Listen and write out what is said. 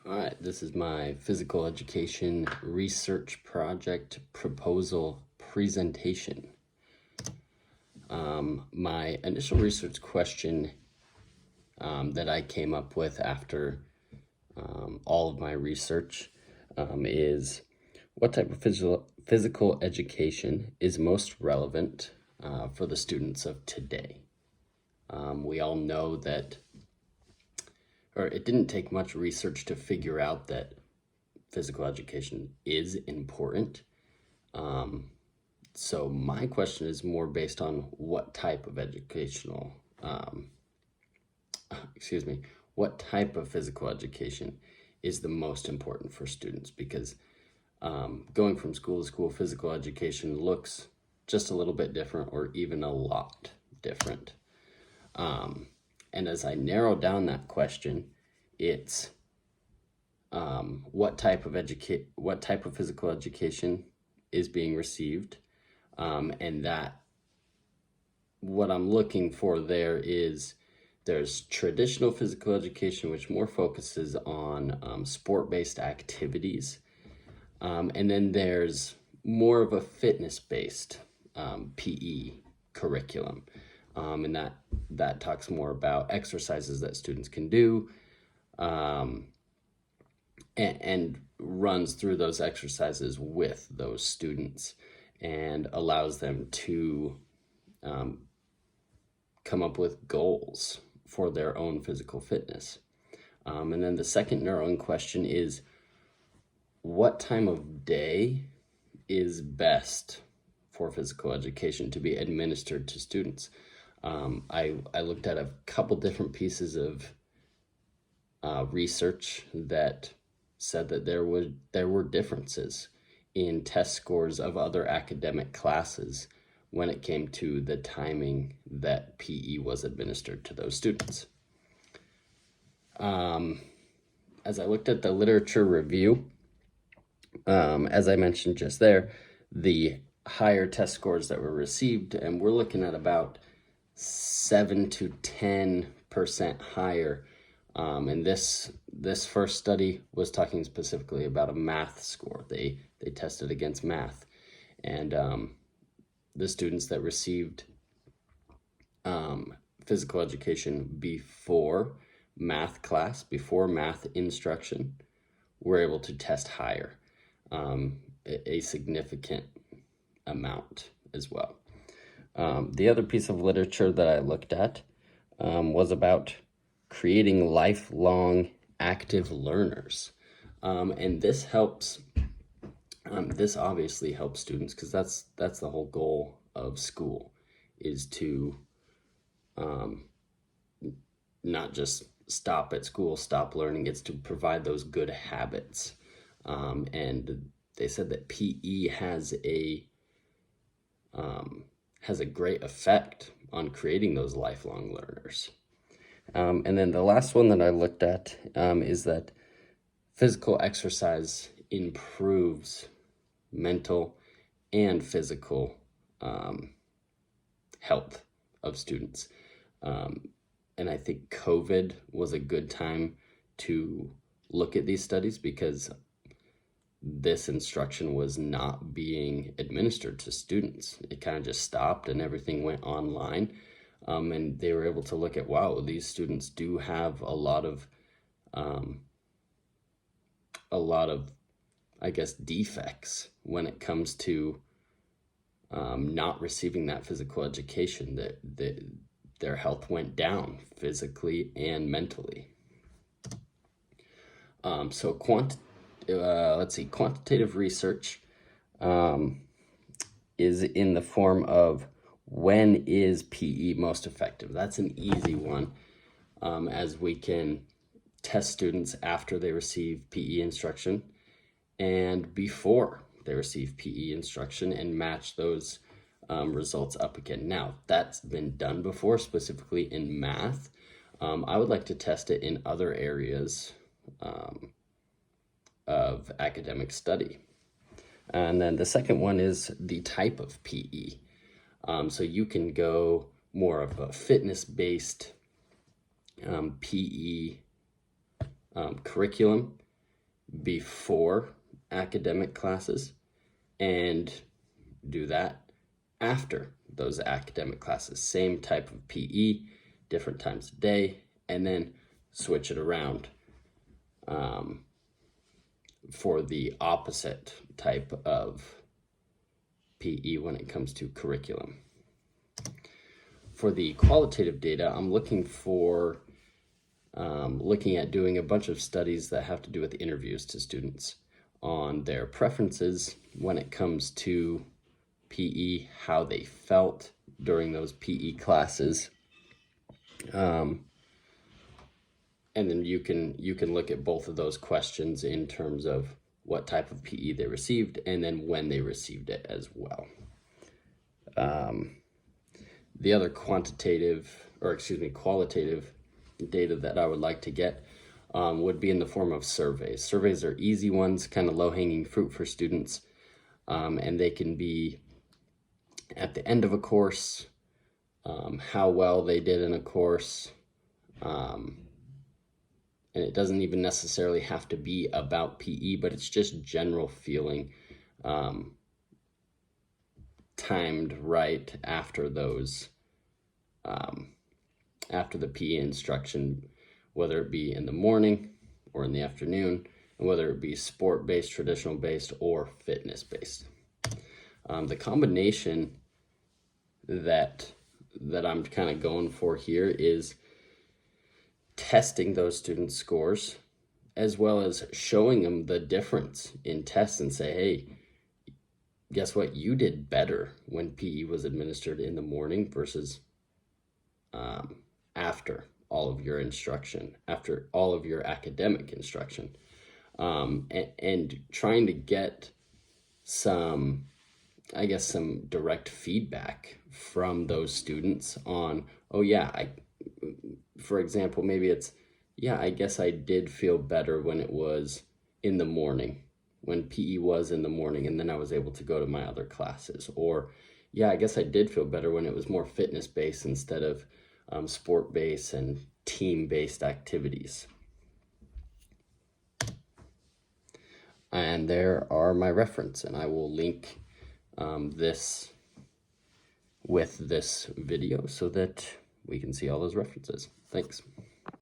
All right, this is my physical education research project proposal presentation. My initial research question that I came up with after all of my research is what type of physical education is most relevant for the students of today? We all know that, or it didn't take much research to figure out that physical education is important. So my question is more based on what type of what type of physical education is the most important for students, because going from school to school, physical education looks just a little bit different or even a lot different. And as I narrow down that question, it's what type of physical education is being received, and that what I'm looking for there's traditional physical education, which more focuses on sport-based activities, and then there's more of a fitness-based PE curriculum, and that talks more about exercises that students can do, and runs through those exercises with those students and allows them to come up with goals for their own physical fitness. And then the second narrowing question is, what time of day is best for physical education to be administered to students? I looked at a couple different pieces of research that said that there were differences in test scores of other academic classes when it came to the timing that PE was administered to those students. As I looked at the literature review, as I mentioned just there, the higher test scores that were received, and we're looking at about 7 to 10% higher. And this first study was talking specifically about a math score. They tested against math, and the students that received physical education before math class, before math instruction, were able to test higher, a significant amount as well. The other piece of literature that I looked at was about creating lifelong active learners. And this helps, this obviously helps students, because that's the whole goal of school, is to not just stop at school, stop learning. It's to provide those good habits. And they said that PE has a great effect on creating those lifelong learners. And then the last one that I looked at is that physical exercise improves mental and physical health of students. And I think COVID was a good time to look at these studies, because this instruction was not being administered to students. It kind of just stopped and everything went online. And they were able to look at, wow, these students do have a lot of, I guess, defects when it comes to not receiving that physical education, that their health went down physically and mentally. So quantitative research is in the form of, when is PE most effective? That's an easy one, as we can test students after they receive PE instruction and before they receive PE instruction and match those results up again. Now, that's been done before, specifically in math. I would like to test it in other areas of academic study. And then the second one is the type of PE. So you can go more of a fitness-based PE curriculum, before academic classes and do that after those academic classes. Same type of PE, different times of day, and then switch it around for the opposite type of PE when it comes to curriculum. For the qualitative data, I'm looking at doing a bunch of studies that have to do with interviews to students on their preferences when it comes to PE, how they felt during those PE classes. And then you can look at both of those questions in terms of what type of PE they received and then when they received it as well. The other qualitative data that I would like to get would be in the form of surveys. Surveys are easy ones, kind of low-hanging fruit for students, and they can be at the end of a course, how well they did in a course, and it doesn't even necessarily have to be about PE, but it's just general feeling timed right after those, after the PE instruction, whether it be in the morning or in the afternoon, and whether it be sport-based, traditional-based, or fitness-based. The combination that I'm kind of going for here is testing those students' scores, as well as showing them the difference in tests and say, hey, guess what? You did better when PE was administered in the morning versus after all of your instruction, after all of your academic instruction, and trying to get some direct feedback from those students on, oh yeah, for example, maybe it's, yeah, I guess I did feel better when it was in the morning, when PE was in the morning, and then I was able to go to my other classes. Or, yeah, I guess I did feel better when it was more fitness-based instead of sport-based and team-based activities. And there are my reference, and I will link this with this video so that we can see all those references. Thanks.